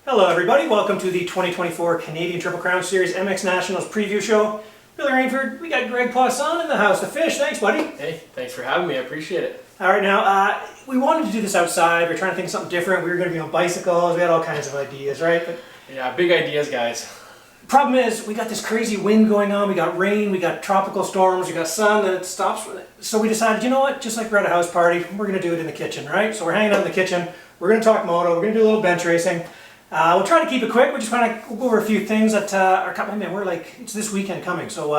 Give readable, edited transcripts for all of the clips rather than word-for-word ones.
Hello everybody, welcome to the 2024 Canadian Triple Crown Series MX Nationals preview show. Billy Rainford, we got Greg Poisson in the house to fish. Thanks, buddy. Hey, thanks for having me. I appreciate it. All right, now, we wanted to do this outside. We were trying to think of something different. We were going to be on bicycles. We had all kinds of ideas, right? But Yeah, big ideas, guys. problem is, we got this crazy wind going on. We got rain, we got tropical storms, we got sun, and it stops. So we decided, you know what, just like we're at a house party, we're going to do it in the kitchen, right? So we're hanging out in the kitchen. We're going to talk moto. We're going to do a little bench racing. We'll try to keep it quick. We're just going to go over a few things that are coming. Man, we're like, it's this weekend coming, so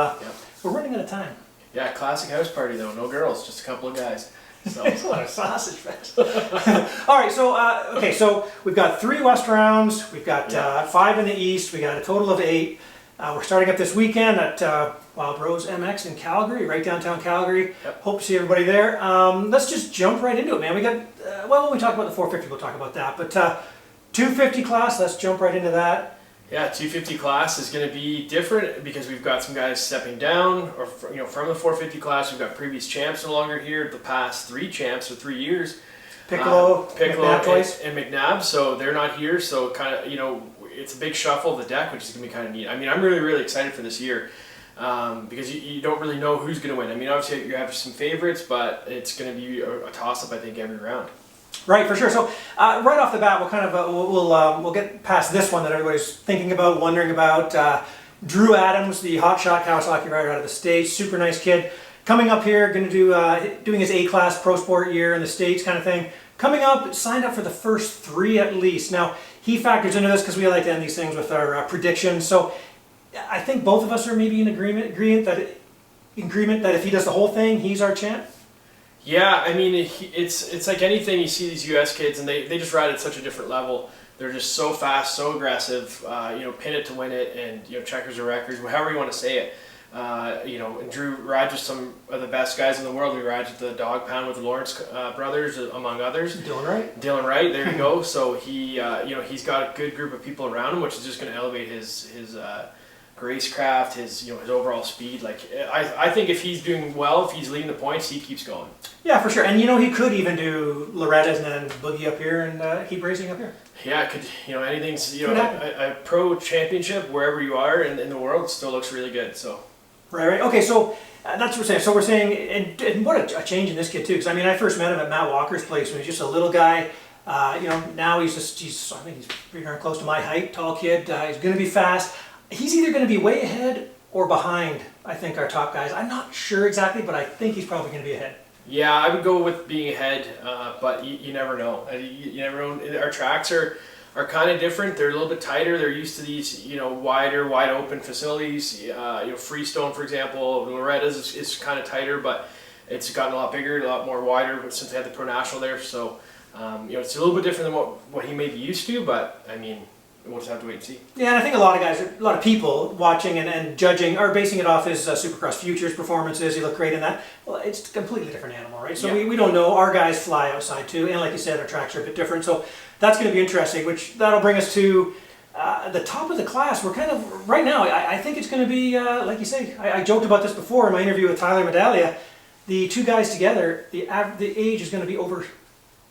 we're running out of time. Yeah, classic house party though. No girls, just a couple of guys. So It's a lot of sausage fest. All right, so okay, so we've got 3 west rounds. We've got 5 in the east. We got a total of 8. We're starting up this weekend at Wild Rose MX in Calgary, right downtown Calgary. Yep. Hope to see everybody there. Let's just jump right into it, man. We got well, when we talk about the 450, we'll talk about that. But 250 class, let's jump right into that. yeah, 250 class is going to be different because we've got some guys stepping down, or from the 450 class. We've got previous champs no longer here. The past 3 champs for 3 years. Piccolo, McNabb twice. and McNabb, so they're not here. So kind of, it's a big shuffle of the deck, which is going to be kind of neat. I mean, I'm really, really excited for this year because you don't really know who's going to win. I mean, obviously you have some favorites, but it's going to be a toss-up, I think, every round. Right, for sure. So right off the bat, we'll kind of we'll get past this one that everybody's thinking about, wondering about. Drew Adams, the hotshot Kawasaki rider out of the States, super nice kid, coming up here, going to do doing his A-class pro sport year in the States, kind of thing. Coming up, signed up for the first 3 at least. Now he factors into this because we like to end these things with our predictions. So I think both of us are maybe in agreement that if he does the whole thing, he's our champ. Yeah, I mean, it's like anything. You see these U.S. kids, and they just ride at such a different level. They're just so fast, so aggressive. Pin it to win it, and checkers or records, however you want to say it. And Drew rides with some of the best guys in the world. He rides with the Dog Pound with the Lawrence brothers, among others. Dylan Wright, there you go. So he's got a good group of people around him, which is just going to elevate his racecraft, his overall speed. Like I think if he's doing well, if he's leading the points, he keeps going. Yeah, for sure. And he could even do Loretta's and then boogie up here and keep racing up here. Yeah, it could. Anything's a pro championship wherever you are in the world still looks really good. So. Right. Okay, so that's what we're saying. So we're saying, and what a change in this kid too. Because I mean, I first met him at Matt Walker's place when he was just a little guy. Now I think he's pretty darn close to my height, tall kid. He's going to be fast. He's either going to be way ahead or behind, I think, our top guys. I'm not sure exactly, but I think he's probably going to be ahead. Yeah, I would go with being ahead, but you never know. You never know. Our tracks are kind of different. They're a little bit tighter. They're used to these, wide open facilities. Freestone, for example, Loretta's is kind of tighter, but it's gotten a lot bigger, a lot more wider since they had the Pro National there. So, it's a little bit different than what he may be used to, but I mean, we'll just have to wait and see. Yeah, and I think a lot of people watching and judging are basing it off his Supercross Futures performances. He looked great in that. Well, it's a completely different animal, right? So we don't know. Our guys fly outside too, and like you said, our tracks are a bit different. So that's going to be interesting, that'll bring us to the top of the class. We're kind of, right now, I think it's going to be, like you say, I joked about this before in my interview with Tyler Medaglia. The 2 guys together, the age is going to be over,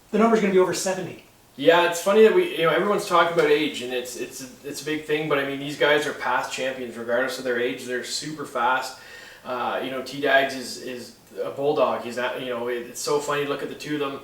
the number's going to be over 70. Yeah, it's funny that everyone's talking about age, and it's a big thing. But I mean, these guys are past champions, regardless of their age. They're super fast. T-Dags is a bulldog. He's not. It's so funny to look at the 2 of them.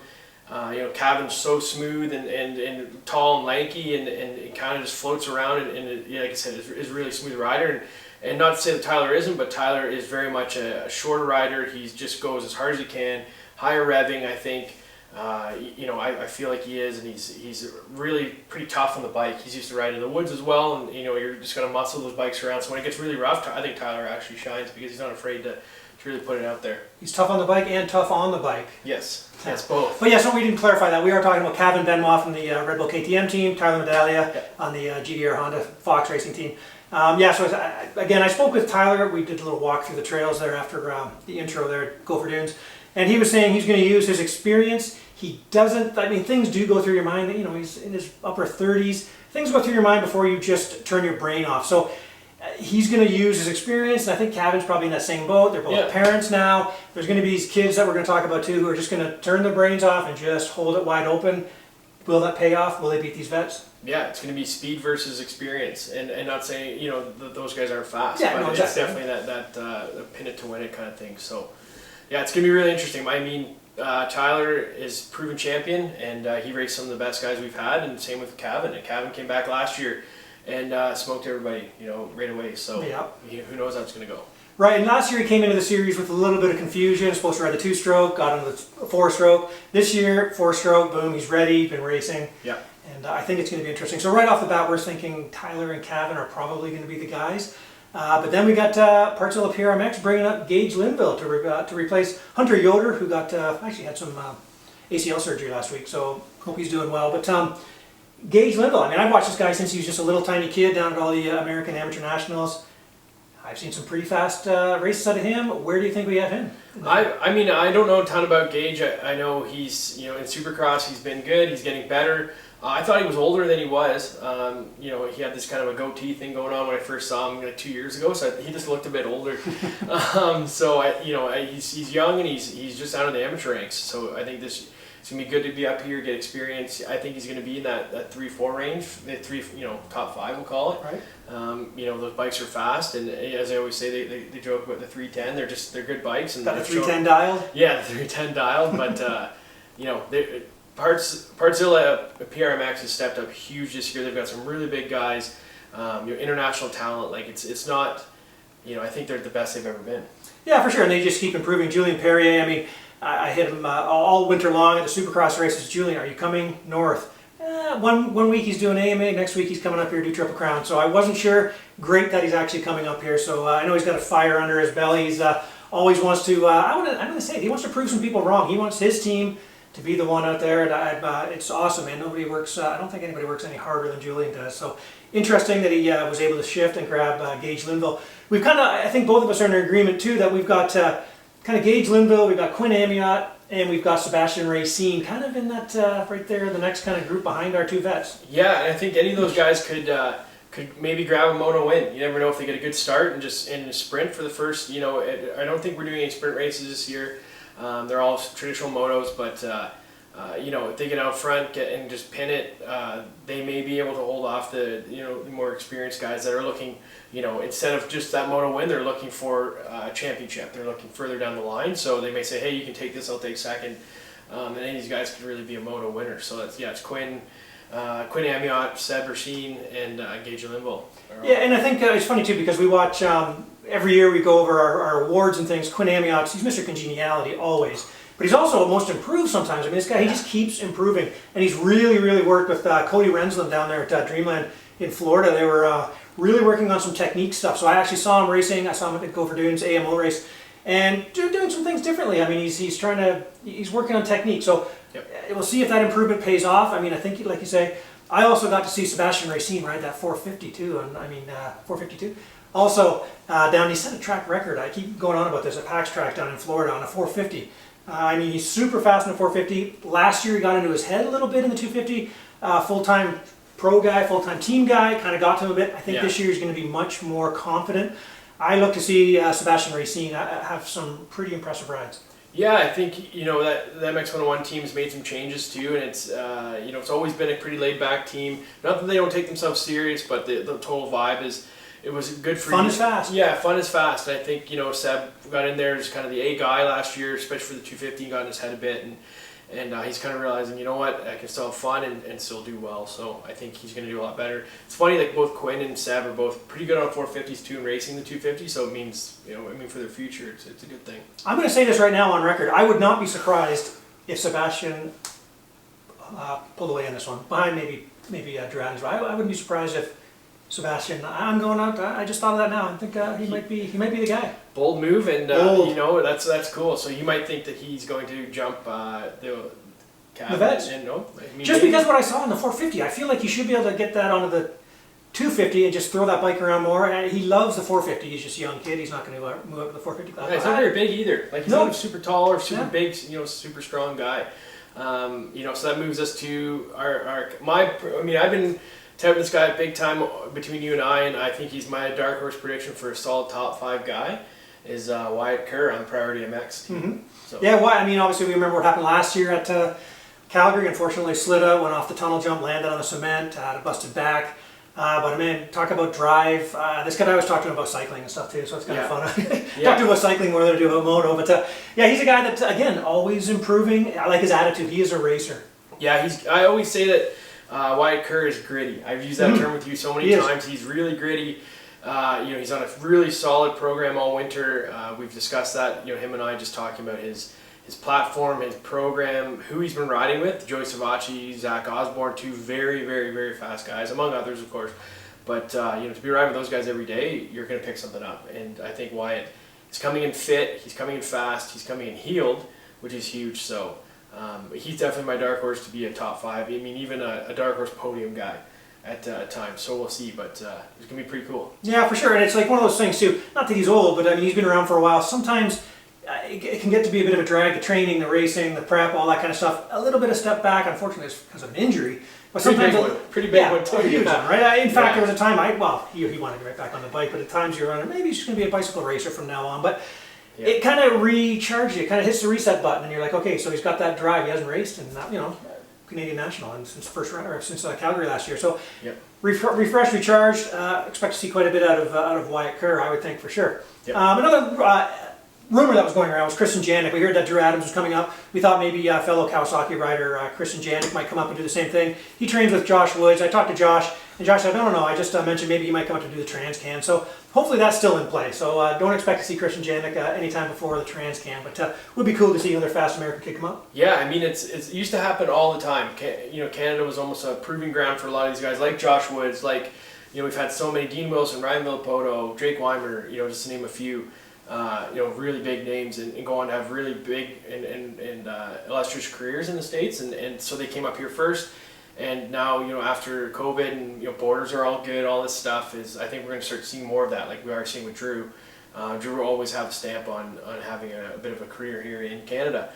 Cavan's so smooth and tall and lanky, and it kind of just floats around. And like I said, is a really smooth rider. And not to say that Tyler isn't, but Tyler is very much a shorter rider. He just goes as hard as he can, higher revving, I think. I feel like he is, and he's really pretty tough on the bike. He's used to ride in the woods as well, and you're just gonna muscle those bikes around. So when it gets really rough, I think Tyler actually shines because he's not afraid to really put it out there. He's tough on the bike and tough on the bike. Yes, both. But so we didn't clarify that. We are talking about Kevin Benoit from the Red Bull KTM team, Tyler Medaglia on the GDR Honda Fox Racing team. So again, I spoke with Tyler. We did a little walk through the trails there after the intro there at Gopher Dunes, and he was saying he's going to use his experience. He doesn't, things do go through your mind. He's in his upper 30s. Things go through your mind before you just turn your brain off. So he's going to use his experience, and I think Kevin's probably in that same boat. They're both parents now. There's going to be these kids that we're going to talk about too who are just going to turn their brains off and just hold it wide open. Will that pay off? Will they beat these vets? yeah, it's going to be speed versus experience, and not saying those guys aren't fast, Yeah, but no, it's exactly. definitely that pin it to win it kind of thing. So yeah, it's going to be really interesting. I mean, Tyler is proven champion, and he raced some of the best guys we've had, and same with Cavan. And Cavan came back last year and smoked everybody, right away. So Yeah. who knows how it's going to go. Right, and last year he came into the series with a little bit of confusion. Supposed to ride the 2-stroke, got into the 4-stroke. This year, 4-stroke, boom, he's ready, been racing. Yeah. And I think it's going to be interesting. So right off the bat, we're thinking Tyler and Cavan are probably going to be the guys. But then we got Partzilla PRMX bringing up Gage Linville to replace Hunter Yoder, who got actually had some ACL surgery last week. So hope he's doing well. But Gage Linville, I mean, I've watched this guy since he was just a little tiny kid down at all the American Amateur Nationals. I've seen some pretty fast races out of him. Where do you think we have him? I mean, I don't know a ton about Gage. I know he's, in Supercross he's been good. He's getting better. I thought he was older than he was. He had this kind of a goatee thing going on when I first saw him like 2 years ago. So he just looked a bit older. He's young and he's just out of the amateur ranks. So I think it's gonna be good to be up here, get experience. I think he's gonna be in that 3-4 range, the top 5 we'll call it. Right. Those bikes are fast, and as I always say, they joke about the 310. They're good bikes. And Got the 310 dialed? Yeah, the 310 dialed, but Partzilla PRMX has stepped up huge this year. They've got some really big guys, international talent. Like it's not, I think they're the best they've ever been. Yeah, for sure, and they just keep improving. Julian Perrier, I mean, I hit him all winter long at the Supercross races. Julian, are you coming north? One week he's doing AMA, next week he's coming up here to do Triple Crown. So I wasn't sure. Great that he's actually coming up here. So I know he's got a fire under his belly. He's always wants to. I'm gonna say it, he wants to prove some people wrong. He wants his team to be the one out there. And it's awesome, man. Nobody works. I don't think anybody works any harder than Julian does. So interesting that he was able to shift and grab Gage Linville. We've kind of, I think both of us are in agreement too that we've got kind of Gage Linville, we've got Quinn Amiot, and we've got Sebastian Racine kind of in that right there, the next kind of group behind our two vets. Yeah, and I think any of those guys could maybe grab a moto win. You never know if they get a good start and just in a sprint for the first. I don't think we're doing any sprint races this year. They're all traditional motos, but if they get out front and just pin it, they may be able to hold off the the more experienced guys that are looking. Instead of just that moto win, they're looking for a championship. They're looking further down the line, so they may say, "Hey, you can take this. I'll take second." And any of these guys could really be a moto winner. So it's Quinn Amiot, Seb Racine, and Gage Linville. Yeah, and I think it's funny too because we watch every year we go over our awards and things. Quinn Amiot, he's Mr. Congeniality always, but he's also most improved sometimes. I mean, this guy he just keeps improving, and he's really worked with Cody Rensland down there at Dreamland in Florida. They were really working on some technique stuff. So I actually saw him racing. I saw him at the Gopher Dunes AMO race, and doing some things differently. I mean, he's working on technique. So we'll see if that improvement pays off. I mean, I think like you say, I also got to see Sebastian Racine ride that 452, and 452. Also, he set a track record. I keep going on about this at PAX Track down in Florida on a 450. He's super fast in a 450. Last year he got into his head a little bit in the 250. Full-time pro guy, full-time team guy, kind of got to him a bit. I think this year he's going to be much more confident. I look to see Sebastian Racine have some pretty impressive rides. Yeah, I think that MX101 team's made some changes too, and it's it's always been a pretty laid-back team. Not that they don't take themselves serious, but the total vibe is it was good for fun is fast. Yeah, fun is fast. And I think Seb got in there as kind of the A guy last year, especially for the 250. He got in his head a bit, and he's kind of realizing, I can still have fun and still do well. So I think he's going to do a lot better. It's funny that both Quinn and Seb are both pretty good on 450s too and racing the 250. So it means, for their future, it's a good thing. I'm going to say this right now on record. I would not be surprised if Sebastian pulled away on this one behind maybe Duran's. I wouldn't be surprised if Sebastian. I'm going out. I just thought of that now. I think he might be the guy. Bold move, and that's cool. So you might think that he's going to jump the vets. And just because what I saw in the 450, I feel like he should be able to get that onto the 250 and just throw that bike around more. He loves the 450. He's just a young kid. He's not going to move up to the 450 class. Yeah, he's not very big either. Like he's not super tall or super big. Super strong guy. So that moves us to I've been touting this guy big time between you and I think he's my dark horse prediction for a solid top 5 guy is Wyatt Kerr on the Priority MX team. Mm-hmm. So. Yeah, obviously we remember what happened last year at Calgary, unfortunately, slid out, went off the tunnel jump, landed on the cement, had a busted back. But I mean, talk about drive. This guy I was talking to him about cycling and stuff too, so it's kind of fun. Talk to him about cycling more than I do about moto. But yeah, he's a guy that, again, always improving. I like his attitude. He is a racer. Yeah, I always say that Wyatt Kerr is gritty. I've used that term with you so many times. He's really gritty. He's on a really solid program all winter. We've discussed that. Him and I just talking about his platform, his program, who he's been riding with. Joey Savacci, Zach Osborne, two very, very, very fast guys, among others, of course. But to be riding with those guys every day, you're going to pick something up. And I think Wyatt is coming in fit. He's coming in fast. He's coming in healed, which is huge. So he's definitely my dark horse to be a top 5. I mean, even a dark horse podium guy at times. So we'll see. But it's going to be pretty cool. Yeah, for sure. And it's like one of those things too. Not that he's old, but I mean, he's been around for a while. Sometimes it can get to be a bit of a drag, the training, the racing, the prep, all that kind of stuff. A little bit of step back, unfortunately, it's because of an injury. But sometimes pretty big one too. A huge one, right? In fact, there was a time he wanted to get right back on the bike, but at times you're running, maybe he's just going to be a bicycle racer from now on. But it kind of recharges you, it kind of hits the reset button, and you're like, okay, so he's got that drive. He hasn't raced, and Canadian national, and since Calgary last year. So refreshed, recharged. Expect to see quite a bit out of Wyatt Kerr, I would think, for sure. Another rumor that was going around was Christian Janik. We heard that Drew Adams was coming up. We thought maybe fellow Kawasaki rider Christian Janik might come up and do the same thing. He trains with Josh Woods. I talked to Josh, and Josh said, no, I just mentioned maybe he might come up to do the Trans-Can. So hopefully that's still in play. So don't expect to see Christian Janik anytime before the Trans-Can. But it would be cool to see another fast American kid come up. Yeah, I mean, it used to happen all the time. Canada was almost a proving ground for a lot of these guys, like Josh Woods, like, we've had so many, Dean Wilson, Ryan Villapoto, Drake Weimer, just to name a few. Really big names and go on to have really big and illustrious careers in the States, and so they came up here first, and now after COVID and borders are all good, all this stuff I think we're going to start seeing more of that, like we are seeing with Drew. Drew will always have a stamp on having a bit of a career here in Canada,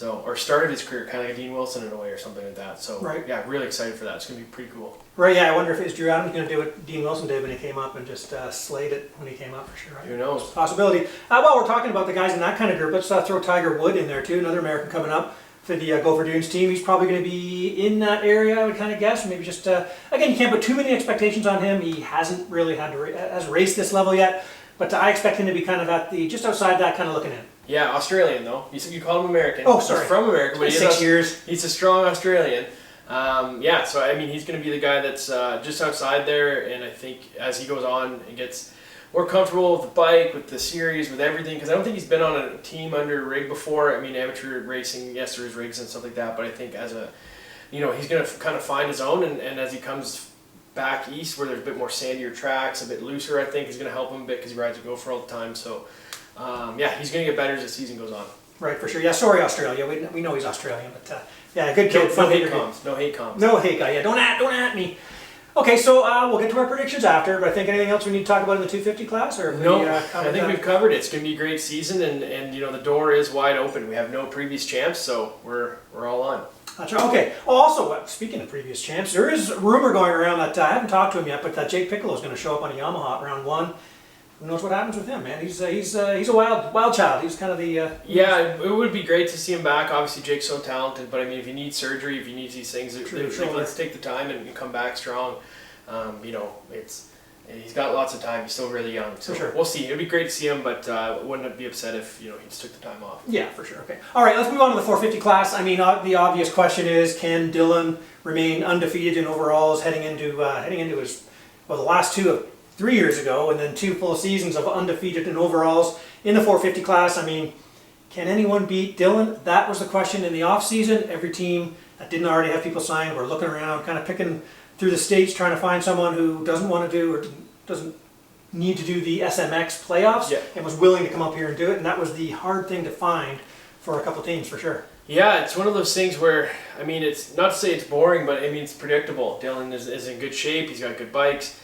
or started his career kind of like a Dean Wilson in a way or something like that. So yeah, really excited for that. It's going to be pretty cool. Right, yeah, I wonder if Drew Adams going to do what Dean Wilson did when he came up and just slayed it when he came up, for sure. Right? Who knows? Possibility. While we're talking about the guys in that kind of group, let's throw Tiger Wood in there too, another American coming up for the Gopher Dunes team. He's probably going to be in that area, I would kind of guess. Maybe just, again, you can't put too many expectations on him. He hasn't really hasn't raced this level yet, but I expect him to be kind of at just outside that, kind of looking in. Yeah, Australian though. You call him American. Oh, sorry. He's from America, but 6 years. He's a strong Australian. So I mean, he's going to be the guy that's just outside there, and I think as he goes on and gets more comfortable with the bike, with the series, with everything, because I don't think he's been on a team under a rig before. I mean, amateur racing, yes, there is rigs and stuff like that, but I think as he's going to kind of find his own, and as he comes back east where there's a bit more sandier tracks, a bit looser, I think is going to help him a bit because he rides a Gopher all the time. So he's going to get better as the season goes on. Right, for sure. Yeah, sorry, Australia. We know he's Australian, but yeah, good kid. No hate comms. No hate comms. No hate guy. Yeah, don't at me. Okay, so we'll get to our predictions after. But I think anything else we need to talk about in the 250 class, or I think we've covered it. It's going to be a great season, and the door is wide open. We have no previous champs, so we're all on. That's right. Okay. Oh, also, speaking of previous champs, there is a rumor going around that I haven't talked to him yet, but that Jake Piccolo is going to show up on a Yamaha at round 1. Who knows what happens with him, man? He's a wild child. He's kind of the it would be great to see him back. Obviously, Jake's so talented, but I mean, if he needs surgery, if he needs these things, let's take the time and come back strong. He's got lots of time. He's still really young, so for sure. We'll see. It'd be great to see him, but wouldn't be upset if he just took the time off. Yeah, for sure. Okay. All right, let's move on to the 450 class. I mean, the obvious question is, can Dylan remain undefeated in overalls heading into his the last 3 years ago, and then 2 full seasons of undefeated in overalls in the 450 class. I mean, can anyone beat Dylan? That was the question in the off-season. Every team that didn't already have people signed were looking around, kind of picking through the states, trying to find someone who doesn't want to do or doesn't need to do the SMX playoffs, and was willing to come up here and do it. And that was the hard thing to find for a couple teams, for sure. Yeah, it's one of those things where, I mean, it's not to say it's boring, but I mean, it's predictable. Dylan is in good shape. He's got good bikes.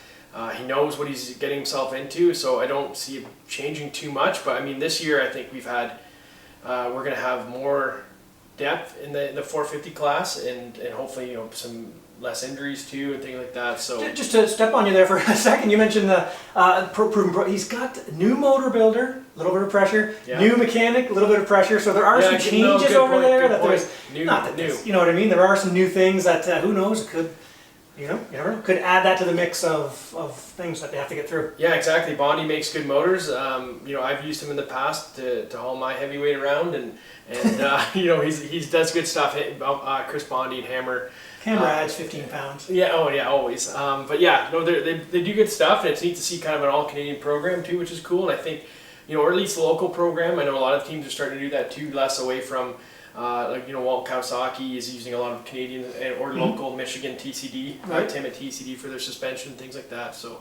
He knows what he's getting himself into, so I don't see it changing too much. But I mean, this year I think we're going to have more depth in the 450 class, and hopefully some less injuries too and things like that. So just to step on you there for a second, you mentioned the he's got new motor builder, a little bit of pressure, new mechanic, a little bit of pressure. So there are some changes over there that there's not new. You know what I mean? There are some new things that who knows could. You never know. Could add that to the mix of things that they have to get through. Yeah, exactly. Bondi makes good motors. I've used him in the past to haul my heavyweight around, and he does good stuff. Chris Bondi and Hammer. Hammer adds 15 pounds. Yeah. Oh yeah, always. But yeah, no, they do good stuff, and it's neat to see kind of an all Canadian program too, which is cool. And I think, or at least a local program. I know a lot of teams are starting to do that too, less away from. Walt Kawasaki is using a lot of Canadian or local Michigan TCD, Tim at TCD for their suspension and things like that. So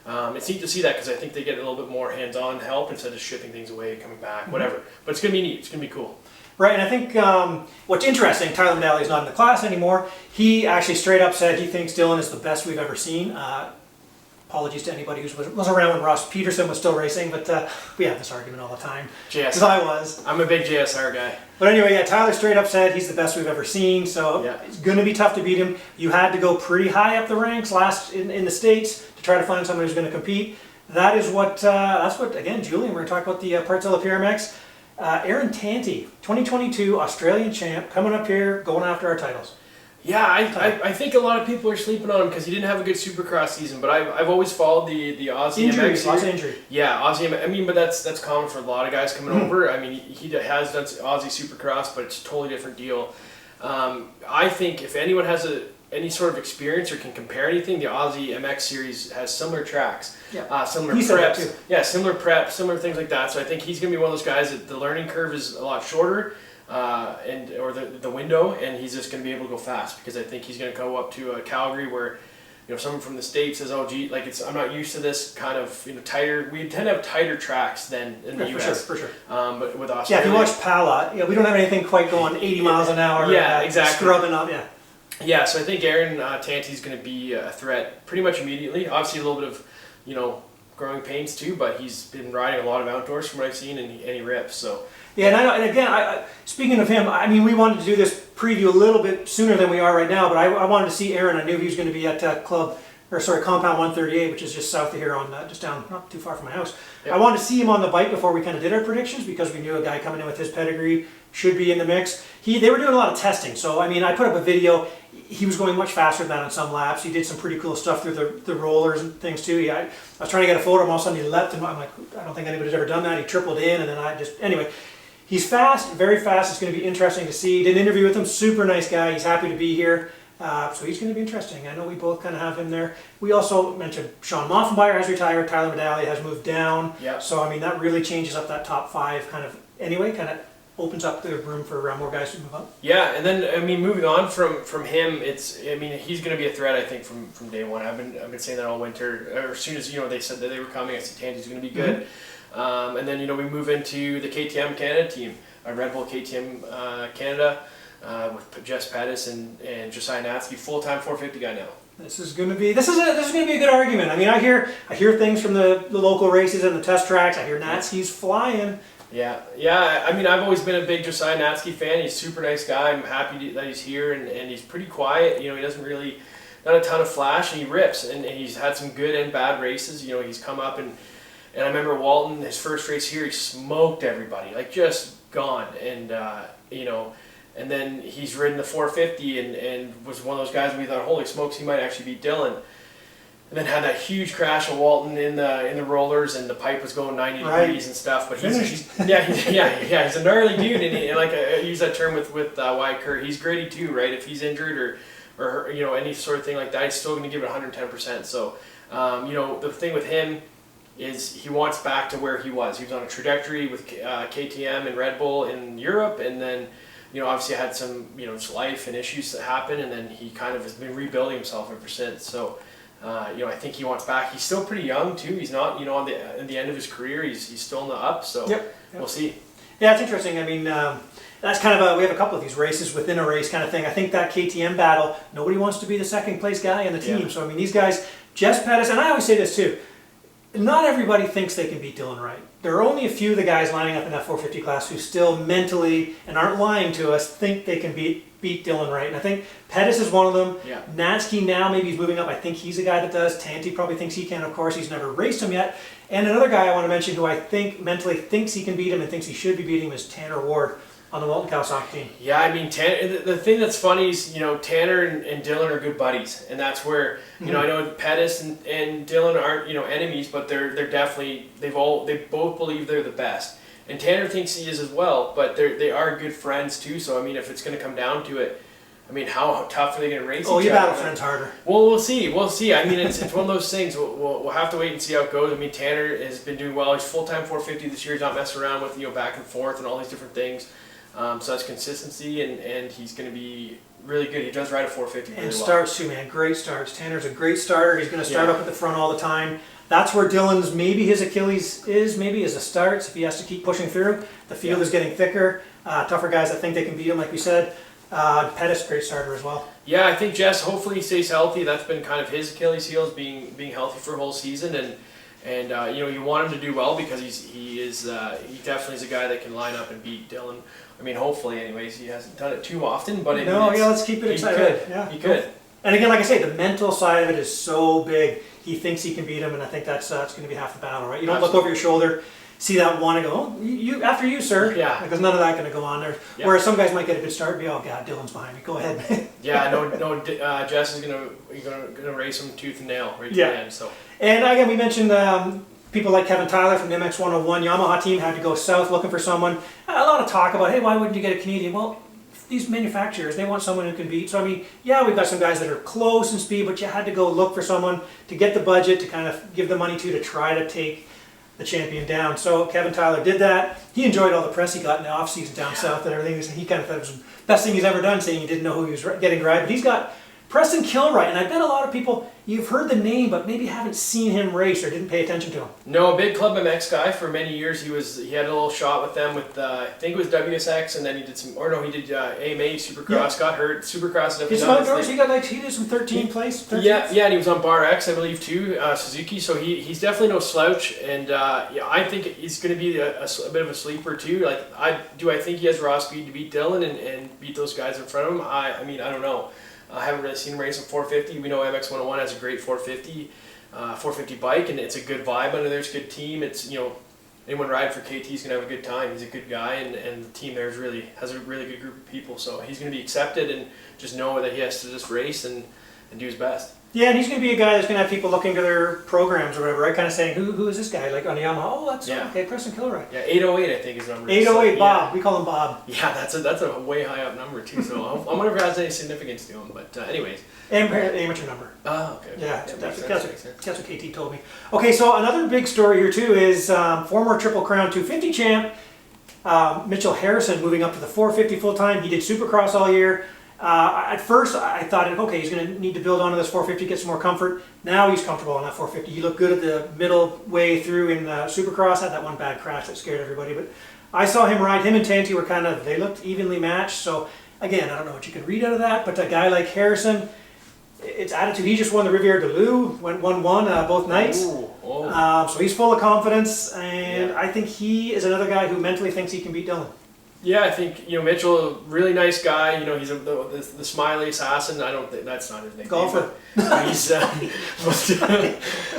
it's neat to see that because I think they get a little bit more hands-on help instead of shipping things away, coming back, whatever. But it's going to be neat. It's going to be cool. Right, and I think what's interesting, Tyler Medali is not in the class anymore. He actually straight up said he thinks Dylan is the best we've ever seen. Apologies to anybody who was around when Ross Peterson was still racing, but we have this argument all the time. JSR. Because I was. I'm a big JSR guy. But anyway, yeah, Tyler straight up said he's the best we've ever seen, so it's going to be tough to beat him. You had to go pretty high up the ranks in the States to try to find someone who's going to compete. That is that's what, again, Julian, we're going to talk about the Partzilla PRMX. Aaron Tanti, 2022 Australian champ, coming up here, going after our titles. Yeah, I think a lot of people are sleeping on him because he didn't have a good Supercross season. But I've always followed the Aussie injuries, MX. lots of injury. Yeah, Aussie. I mean, but that's common for a lot of guys coming over. I mean, he has done Aussie Supercross, but it's a totally different deal. I think if anyone has any sort of experience or can compare anything, the Aussie MX series has similar tracks, similar preps. Yeah, similar prep, similar things like that. So I think he's going to be one of those guys that the learning curve is a lot shorter. Or the window, and he's just going to be able to go fast because I think he's going to go up to Calgary where someone from the States says, oh gee, like I'm not used to this kind of tighter. We tend to have tighter tracks than in the US. For sure. But with Australia, if you watch Pala, we don't have anything quite going 80 miles an hour. Yeah, exactly. Scrubbing up, Yeah, so I think Aaron Tanti is going to be a threat pretty much immediately. Obviously, a little bit of growing pains too, but he's been riding a lot of outdoors from what I've seen, and he rips. So. Yeah, and again, speaking of him, I mean, we wanted to do this preview a little bit sooner than we are right now, but I wanted to see Aaron. I knew he was going to be at Compound 138, which is just south of here, just down, not too far from my house. Yep. I wanted to see him on the bike before we kind of did our predictions because we knew a guy coming in with his pedigree should be in the mix. They were doing a lot of testing, so I mean, I put up a video. He was going much faster than that on some laps. He did some pretty cool stuff through the rollers and things too. I was trying to get a photo, and all of a sudden he leapt, and I'm like, I don't think anybody's ever done that. He tripled in, and then anyway. He's fast, very fast. It's going to be interesting to see. Did an interview with him. Super nice guy. He's happy to be here. So he's going to be interesting. I know we both kind of have him there. We also mentioned Sean Moffenbauer has retired. Tyler Medali has moved down. Yep. So, I mean, that really changes up that top five kind of anyway, kind of opens up the room for more guys to move up. Yeah, and then, I mean, moving on from him, he's going to be a threat, I think, from day one. I've been saying that all winter. Or as soon as, they said that they were coming, I said Tanti's going to be good. And then, we move into the KTM Canada team, Red Bull KTM Canada, with Jess Pettis and Josiah Natsky, full-time 450 guy now. This is going to be a good argument. I mean, I hear things from the local races and the test tracks. I hear Natsky's flying. Yeah. I mean, I've always been a big Josiah Natsky fan. He's a super nice guy. I'm happy that he's here, and he's pretty quiet. He doesn't really, not a ton of flash, and he rips, and he's had some good and bad races. He's come up and I remember Walton, his first race here, he smoked everybody, like just gone, and and then he's ridden the 450 and was one of those guys we thought, holy smokes, he might actually beat Dylan. And then had that huge crash of Walton in the rollers, and the pipe was going 90 degrees and stuff. But he's a gnarly dude, and I use that term with Wyatt Kerr. He's gritty too, right? If he's injured or any sort of thing like that, he's still going to give it 110%. So the thing with him is he wants back to where he was. He was on a trajectory with KTM and Red Bull in Europe, and then obviously had some life and issues that happened, and then he kind of has been rebuilding himself ever since. So. I think he wants back. He's still pretty young too. He's not, at the end of his career. He's still in the up. So We'll see. Yeah, it's interesting. I mean, that's kind of we have a couple of these races within a race kind of thing. I think that KTM battle, nobody wants to be the second place guy in the team. Yeah. So I mean, these guys, Jess Pettis, and I always say this too. not everybody thinks they can beat Dylan Wright. There are only a few of the guys lining up in that 450 class who still mentally, and aren't lying to us, think they can beat Dylan Wright. And I think Pettis is one of them. Yeah. Natsky now, maybe he's moving up. I think he's a guy that does. Tanti probably thinks he can, of course. He's never raced him yet. And another guy I want to mention who I think mentally thinks he can beat him and thinks he should be beating him is Tanner Ward on the Walton Kawasaki team. Yeah, I mean, the thing that's funny is, Tanner and Dylan are good buddies, and that's where, I know Pettis and Dylan aren't, enemies, but they're definitely, they both believe they're the best. And Tanner thinks he is as well, but they are good friends too, so I mean, if it's going to come down to it, I mean, how tough are they going to race each other? Oh, you battle friends harder. Well, we'll see. I mean, it's one of those things. We'll have to wait and see how it goes. I mean, Tanner has been doing well. He's full-time 450 this year. He's not messing around with, back and forth and all these different things. So that's consistency, and he's going to be really good. He does ride a 450 really well. And starts too, man. Great starts. Tanner's a great starter. He's going to start up at the front all the time. That's where Dylan's maybe his Achilles is the starts. If he has to keep pushing through, the field is getting thicker. Tougher guys that think they can beat him, like we said. Pettis, great starter as well. Yeah, I think Jess, hopefully he stays healthy. That's been kind of his Achilles heel, is being healthy for a whole season, and you want him to do well because he definitely is a guy that can line up and beat Dylan. I mean, hopefully, anyways. He hasn't done it too often, but let's keep it exciting. He could. And again, like I say, the mental side of it is so big. He thinks he can beat him, and I think that's going to be half the battle, right? You don't look over your shoulder, see that one, and go, "Oh, you after you, sir." Yeah. Because none of that going to go on there. Yeah. Whereas some guys might get a good start, and be, "Oh God, Dylan's behind me. Go ahead." Yeah, Jess is gonna race him tooth and nail right to the end. So. And again, we mentioned. People like Kevin Tyler from the MX 101 Yamaha team had to go south looking for someone. A lot of talk about, hey, why wouldn't you get a Canadian? Well, these manufacturers, they want someone who can beat. So, I mean, yeah, we've got some guys that are close in speed, but you had to go look for someone to get the budget to kind of give the money to try to take the champion down. So Kevin Tyler did that. He enjoyed all the press he got in the off-season down south and everything. He kind of thought it was the best thing he's ever done, saying he didn't know who he was getting to ride. But he's got Preston Kilwright, and I bet a lot of people, you've heard the name, but maybe haven't seen him race or didn't pay attention to him. No, a big Club MX guy for many years. He had a little shot with them with, I think it was WSX, and then he did AMA Supercross, got hurt, Supercross. He's outdoors, he did some 13th place. Yeah, and he was on Bar X, I believe, too, Suzuki, so he's definitely no slouch, and I think he's going to be a bit of a sleeper, too. Like, I think he has raw speed to beat Dylan and beat those guys in front of him? I mean, I don't know. I haven't really seen him race in 450. We know MX 101 has a great 450 bike, and it's a good vibe under there. It's a good team. It's, anyone riding for KT is going to have a good time. He's a good guy, and the team there has a really good group of people. So he's going to be accepted, and just know that he has to just race and do his best. Yeah, and he's going to be a guy that's going to have people looking to their programs or whatever, right? Kind of saying, who is this guy? Like on the Yamaha, oh, that's okay, Preston Kilwright. Yeah, 808 I think his number is. 808, Bob. We call him Bob. Yeah, that's a way high up number too. So I wonder if it has any significance to him. But anyways. Amateur number. Oh, okay. Yeah, that's what KT told me. Okay, so another big story here too is former Triple Crown 250 champ Mitchell Harrison moving up to the 450 full time. He did Supercross all year. At first, I thought, okay, he's going to need to build onto this 450, get some more comfort. Now he's comfortable on that 450. He looked good at the middle way through in Supercross. Had that one bad crash that scared everybody. But I saw him ride. Him and Tanti were they looked evenly matched. So, again, I don't know what you can read out of that. But a guy like Harrison, it's attitude. He just won the Riviere de Loup, went 1-1 both nights. So he's full of confidence. And I think he is another guy who mentally thinks he can beat Dylan. Yeah, I think Mitchell, really nice guy. He's the smiley assassin. I don't think that's not his nickname. Golfer. He's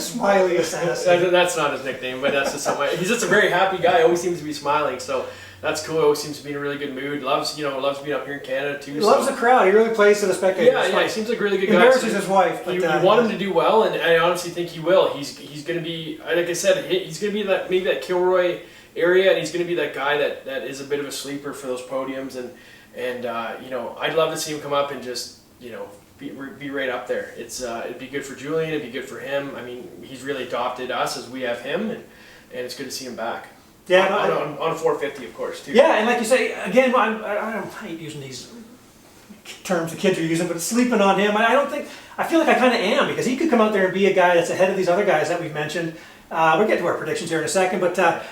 smiley assassin. That's not his nickname, but that's just something. He's just a very happy guy. Always seems to be smiling. So that's cool. Always seems to be in a really good mood. Loves being up here in Canada too. He loves the crowd. He really plays to the spectators. Yeah. He seems like a really good guy. Embarrasses his wife. But, you want him to do well, and I honestly think he will. He's going to be, like I said, he's going to be maybe that Kilroy area, and he's going to be that guy that is a bit of a sleeper for those podiums, and I'd love to see him come up and just be right up there. It'd be good for Julian, it'd be good for him. I mean, he's really adopted us as we have him, and it's good to see him back. Yeah, on a 450, of course, too. Yeah, and like you say, again, I hate using these terms the kids are using, but sleeping on him, I feel like I kind of am, because he could come out there and be a guy that's ahead of these other guys that we've mentioned. We'll get to our predictions here in a second, but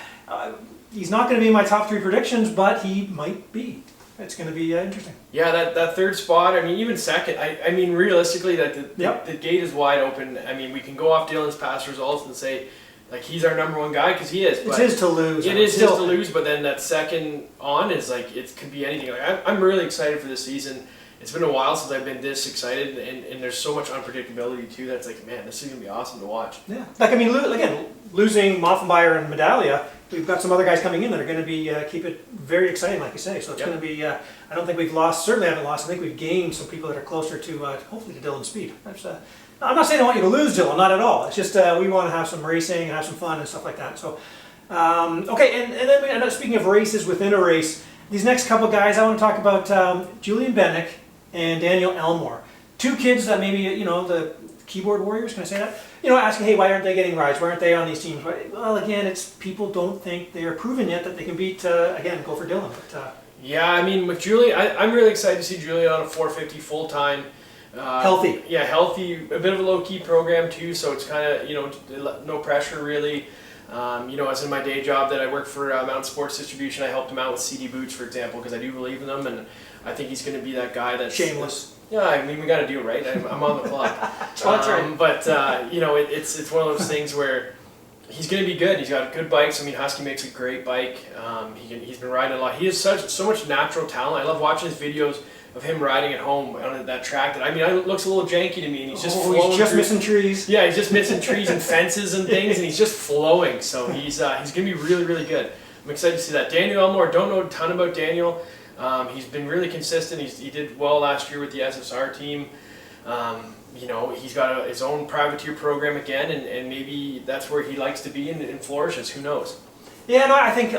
he's not going to be in my top 3 predictions, but he might be. It's going to be interesting. Yeah, that third spot, I mean, even second, I mean, realistically, that the gate is wide open. I mean, we can go off Dylan's past results and say like he's our number one guy because he is. It's his to lose. It is his to lose, but then that second on is like it could be anything. Like I'm really excited for this season. It's been a while since I've been this excited, and there's so much unpredictability too. That's like, man, this is gonna be awesome to watch. Yeah, like I mean, again, losing Moffenbauer and Medaglia, we've got some other guys coming in that are going to be keep it very exciting, like you say. So it's going to be. I don't think we've lost. Certainly haven't lost. I think we've gained some people that are closer to hopefully to Dylan's speed. I'm not saying I want you to lose, Dylan. Not at all. It's just we want to have some racing and have some fun and stuff like that. So okay, and then speaking of races within a race, these next couple guys I want to talk about Julian Bennick and Daniel Elmore. Two kids that maybe, the keyboard warriors, can I say that? Asking, hey, why aren't they getting rides? Why aren't they on these teams? Well, again, it's people don't think they are proven yet that they can beat, again, go for Dylan. But, yeah, I mean, with Julian, I'm really excited to see Julian on a 450 full-time. Healthy. Yeah, healthy. A bit of a low-key program, too, so it's kind of, no pressure, really. As in my day job that I work for Mountain Sports Distribution, I helped him out with CD Boots, for example, because I do believe in them, and I think he's going to be that guy that's... Shameless. Yeah, I mean, we got to do it, right? I'm on the clock. That's right. But, it's one of those things where he's going to be good. He's got good bikes. I mean, Husky makes a great bike. He's been riding a lot. He has so much natural talent. I love watching his videos of him riding at home on that track. It looks a little janky to me, and he's just flowing. He's just missing trees. Yeah, he's just missing trees and fences and things, and he's just flowing. So he's going to be really, really good. I'm excited to see that. Daniel Elmore, don't know a ton about Daniel. He's been really consistent. He did well last year with the SSR team. He's got his own privateer program again, and maybe that's where he likes to be and flourishes. Who knows? Yeah, no, I think,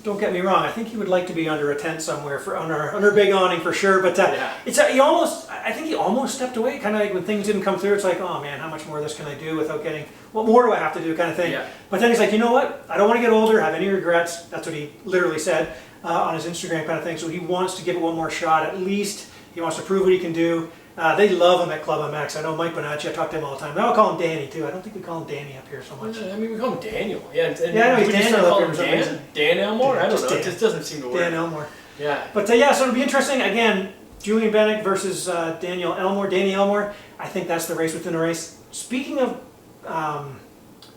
don't get me wrong, I think he would like to be under a tent somewhere, under a big awning for sure, but I think he almost stepped away, kind of like when things didn't come through, it's like, oh man, how much more of this can I do without getting, what more do I have to do kind of thing. Yeah. But then he's like, you know what, I don't want to get older, have any regrets, that's what he literally said on his Instagram kind of thing, so he wants to give it one more shot, at least he wants to prove what he can do. They love him at Club MX. I know Mike Bonacci, I talk to him all the time. I'll call him Danny too. I don't think we call him Danny up here so much. I mean, we call him Daniel. Yeah, I know he's Daniel up here for some reason. Dan Elmore? I don't know. Dan. It just doesn't seem to work. Dan Elmore. Yeah. But so it'll be interesting. Again, Julian Bennick versus Daniel Elmore. Danny Elmore, I think that's the race within a race. Speaking of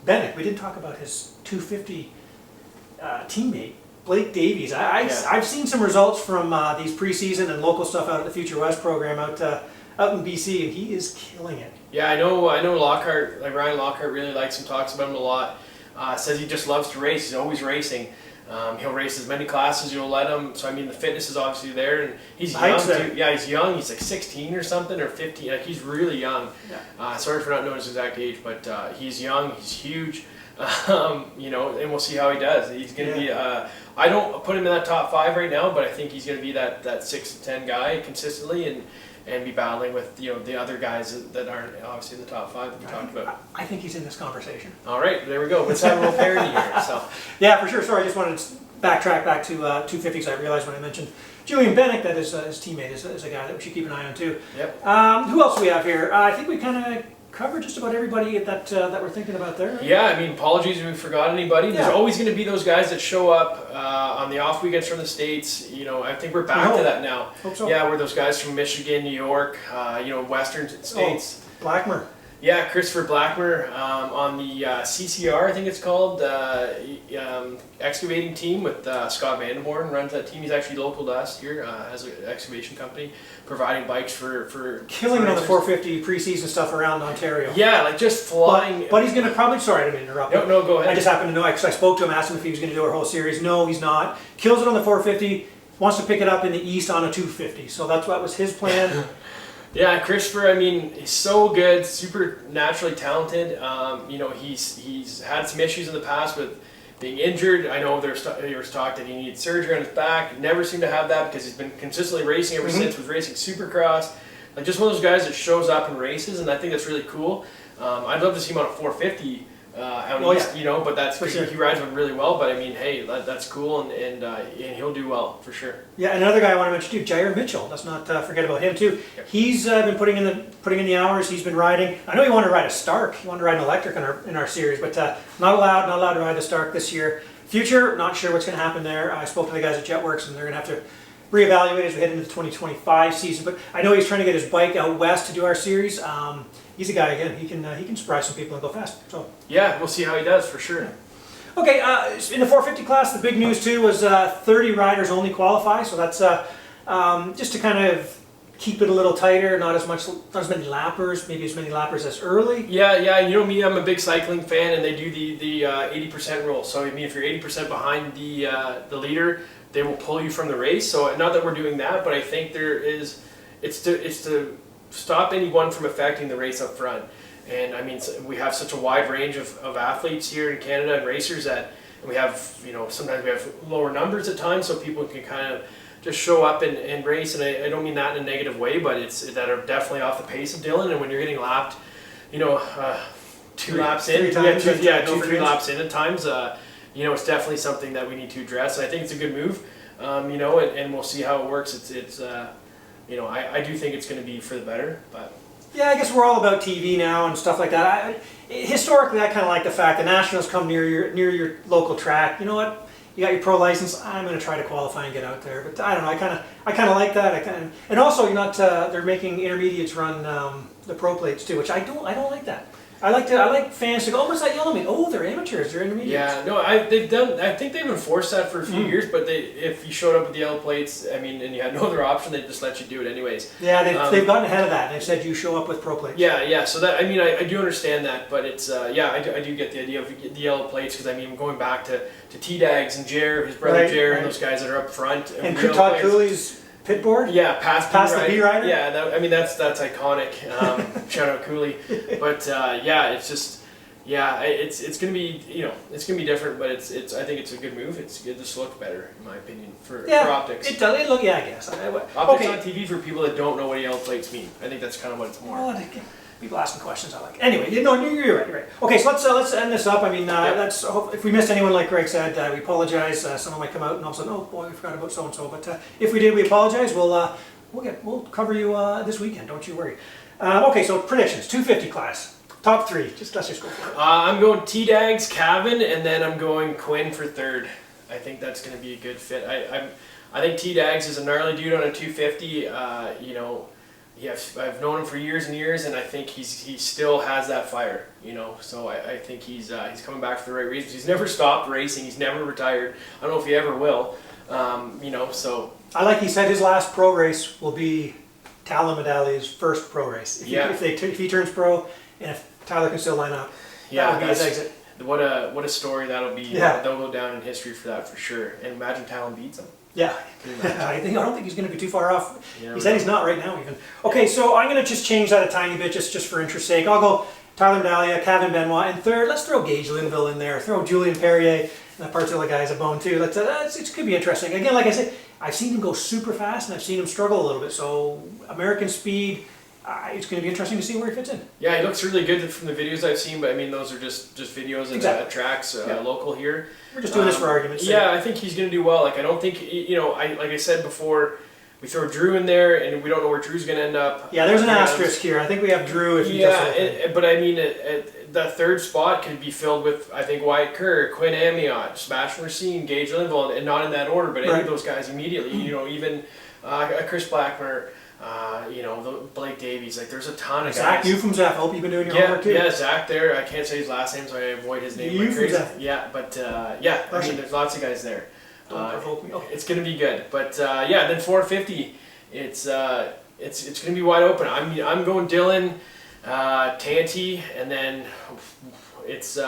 Bennick, we didn't talk about his 250 teammate, Blake Davies. I've seen some results from these preseason and local stuff out at the Future West program out in BC, and he is killing it. Yeah, I know Lockhart, like Ryan Lockhart really likes him, talks about him a lot. Says he just loves to race. He's always racing. He'll race as many classes you'll let him. So I mean, the fitness is obviously there, and he's young too. Yeah, he's young. He's like 16 or something, or 15. Like he's really young. Yeah. Sorry for not knowing his exact age, but he's young. He's huge. And we'll see how he does. He's going to be. I don't put him in that top 5 right now, but I think he's going to be that 6 to 10 guy consistently, and be battling with the other guys that aren't obviously in the top 5 that we talked about. I think he's in this conversation. All right, there we go. Let's have a little parody here. So. Yeah, for sure. Sorry, I just wanted to backtrack back to 250s. I realized when I mentioned Julian Bennick that his teammate is a guy that we should keep an eye on too. Yep. Who else do we have here? I think we kind of covered just about everybody that we're thinking about there. Right? Yeah, I mean, apologies if we forgot anybody. There's always going to be those guys that show up on the off weekends from the States. I think we're back to that now. Hope so. Yeah, we're those guys from Michigan, New York, Western states. Blackmer. Yeah, Christopher Blackmer on the CCR, I think it's called, excavating team with Scott Vandenborn runs that team. He's actually local to us here, has an excavation company, providing bikes for killing it on the 450 preseason stuff around Ontario. Yeah, like just flying. But he's going to probably, sorry, I didn't interrupt. No, go ahead. I just happened to know, because I spoke to him, asked him if he was going to do our whole series. No, he's not. Kills it on the 450, wants to pick it up in the East on a 250. So that's what was his plan. Yeah, Christopher, I mean, he's so good, super naturally talented. He's had some issues in the past with being injured. I know there was talk that he needed surgery on his back. Never seemed to have that because he's been consistently racing ever since, was racing Supercross. Like just one of those guys that shows up and races, and I think that's really cool. I'd love to see him on a 450 out east, but that's sure. He rides one really well. But I mean, hey, that's cool, and he'll do well for sure. Yeah, and another guy I want to mention too, Jair Mitchell. Let's not forget about him too. Yep. He's been putting in the hours. He's been riding. I know he wanted to ride a Stark. He wanted to ride an electric in our series, but not allowed to ride the Stark this year. Future, not sure what's going to happen there. I spoke to the guys at Jetworks, and they're going to have to reevaluate as we head into the 2025 season. But I know he's trying to get his bike out west to do our series. He's a guy, again, he can surprise some people and go fast. So Yeah, we'll see how he does for sure. okay, in the 450 class, the big news too was 30 riders only qualify. So that's just to kind of keep it a little tighter, not as many lappers, maybe as many lappers as early. Yeah. You know me, I'm a big cycling fan, and they do the 80% rule. So I mean, if you're 80% behind the leader, they will pull you from the race. So not that we're doing that, but I think it's to stop anyone from affecting the race up front. And I mean, we have such a wide range of athletes here in Canada and racers that we have, you know, sometimes we have lower numbers at times, so people can kind of just show up and race. And I don't mean that in a negative way, but it's that are definitely off the pace of Dylan. And when you're getting lapped, you know, two laps in, three laps in at times, you know, it's definitely something that we need to address. I think it's a good move, you know, and we'll see how it works. It's you know, I do think it's going to be for the better, but. Yeah, I guess we're all about TV now and stuff like that. Historically, I kind of like the fact that nationals come near your local track. You know what? You got your pro license. I'm going to try to qualify and get out there. But I don't know. I kind of like that. And also, you're not. They're making intermediates run the pro plates too, which I don't like that. I like fans to go, oh, what's that yellow mean? Oh, they're amateurs, they're intermediates. Yeah, no, I think they've enforced that for a few years, but if you showed up with the yellow plates, I mean, and you had no other option, they'd just let you do it anyways. Yeah, they've gotten ahead of that. They've said you show up with pro plates. Yeah, so that, I mean, I do understand that, but it's, yeah, I do get the idea of the yellow plates, because I mean, going back to T-Dags and Jer, his brother Jer, and those guys that are up front. And Todd Cooley's pit board? Yeah, past the B rider? Yeah, I mean, that's iconic. Shout out Cooley. But yeah, it's just, yeah, it's gonna be, you know, it's gonna be different, but it's I think it's a good move. It just looks better in my opinion for optics. It does. I guess. Optics on TV for people that don't know what yellow plates mean. I think that's kind of what it's more. Well, people asking questions I like. Anyway, you're right. You're right. Okay, so let's end this up. I mean, that's if we missed anyone, like Greg said, we apologize. Someone might come out and also, oh boy, we forgot about so and so. But if we did, we apologize. We'll cover you this weekend. Don't you worry. Okay, so predictions: 250 class. Top three. Let's just go for it. I'm going T-Dags, Cavan, and then I'm going Quinn for third. I think that's going to be a good fit. I think T-Dags is a gnarly dude on a 250. You know, I've known him for years and years, and I think he still has that fire. You know, so I think he's coming back for the right reasons. He's never stopped racing. He's never retired. I don't know if he ever will. You know, so. He said his last pro race will be Talon Medalia's first pro race. If he turns pro, and if Tyler can still line up, that would be his exit. What a story that'll be. Yeah. They'll go down in history for that for sure. And imagine Talon beats him. Yeah, I don't think he's going to be too far off. He said he's not right now even. Okay, so I'm going to just change that a tiny bit just for interest's sake. I'll go Tyler Medalia, Kevin Benoit, and third, let's throw Gage Linville in there. Throw Julian Perrier, and parts of the guys a bone too. It could be interesting. Again, like I said, I've seen him go super fast, and I've seen him struggle a little bit. So American speed. It's going to be interesting to see where he fits in. Yeah, he looks really good from the videos I've seen, but I mean, those are just videos at tracks local here. We're just doing this for argument's sake. Yeah, I think he's going to do well. Like, I don't think, you know, like I said before, we throw Drew in there, and we don't know where Drew's going to end up. Yeah, there's an asterisk here. I think we have Drew if he does but I mean, that third spot could be filled with, I think, Wyatt Kerr, Quinn Amiot, Sebastian Racine, Gage Linville, and not in that order, but any of those guys immediately. You know, even Chris Blackmer. You know, Blake Davies, like there's a ton of guys. Zach, you from Zach. I hope you've been doing your homework too. Yeah, Zach there. I can't say his last name, so I avoid his name. You from Zach. Yeah, but I mean, there's lots of guys there. Don't provoke me. It's going to be good. But yeah, then 450, it's going to be wide open. I'm going Dylan, Tanti, and then it's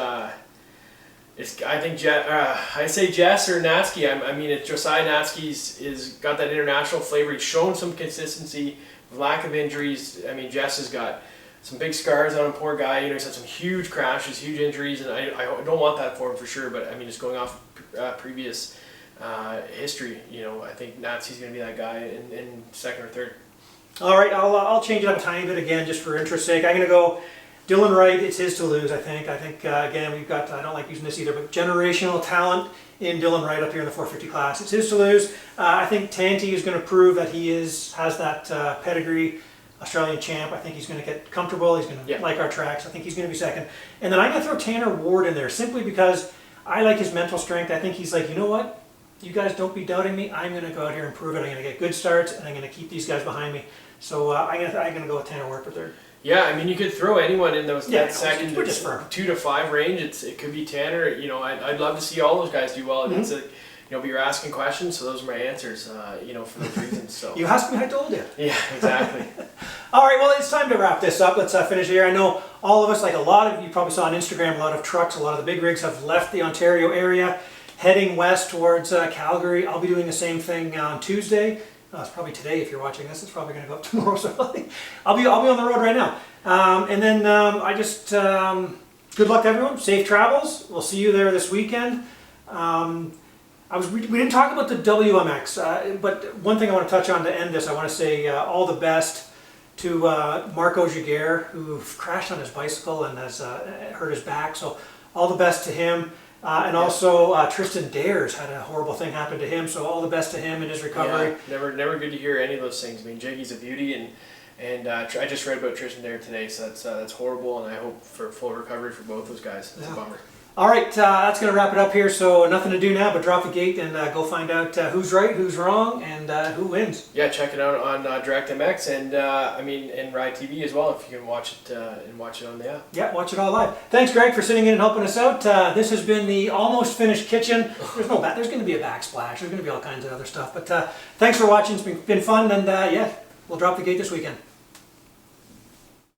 I think I say Jess or Natsky. I mean, Josiah Natsky's is got that international flavor. He's shown some consistency, lack of injuries. I mean, Jess has got some big scars on him. Poor guy. You know, he's had some huge crashes, huge injuries, and I don't want that for him for sure. But I mean, just going off previous history, you know, I think Natsy's going to be that guy in second or third. All right, I'll change it up a tiny bit again just for interest's sake. I'm going to go. Dylan Wright, it's his to lose, I think. Again, we've got, I don't like using this either, but generational talent in Dylan Wright up here in the 450 class. It's his to lose. I think Tanti is going to prove that he has that pedigree, Australian champ. I think he's going to get comfortable. He's going to like our tracks. I think he's going to be second. And then I'm going to throw Tanner Ward in there simply because I like his mental strength. I think he's like, you know what? you guys don't be doubting me. I'm going to go out here and prove it. I'm going to get good starts, and I'm going to keep these guys behind me. So I'm going to go with Tanner Work for third. Yeah, I mean, you could throw anyone in those that second we're just firm. 2 to 5 range. It could be Tanner. You know, I'd love to see all those guys do well. And it's but you're asking questions, so those are my answers. For those reasons. So You asked me, I told you. yeah, exactly. All right, well, it's time to wrap this up. Let's finish here. I know all of us, like a lot of you probably saw on Instagram, a lot of trucks, a lot of the big rigs have left the Ontario area, heading west towards Calgary. I'll be doing the same thing on Tuesday. It's probably today if you're watching this. It's probably going to go up tomorrow. So I'll be on the road right now. And then good luck to everyone. Safe travels. We'll see you there this weekend. We didn't talk about the WMX, but one thing I want to touch on to end this, I want to say all the best to Marco Giguere, who crashed on his bicycle and has hurt his back. So all the best to him. And also Tristan Dares had a horrible thing happen to him, so all the best to him in his recovery. Yeah, never good to hear any of those things. I mean, Jiggy's a beauty, and I just read about Tristan Dare today, so that's horrible, and I hope for full recovery for both those guys. It's a bummer. All right, that's going to wrap it up here. So nothing to do now but drop the gate and go find out who's right, who's wrong, and who wins. Yeah, check it out on DirectMX and Ride TV as well if you can watch it on the app. Yeah, watch it all live. Thanks, Greg, for sitting in and helping us out. This has been the almost finished kitchen. There's going to be a backsplash. There's going to be all kinds of other stuff. But thanks for watching. It's been fun, and we'll drop the gate this weekend.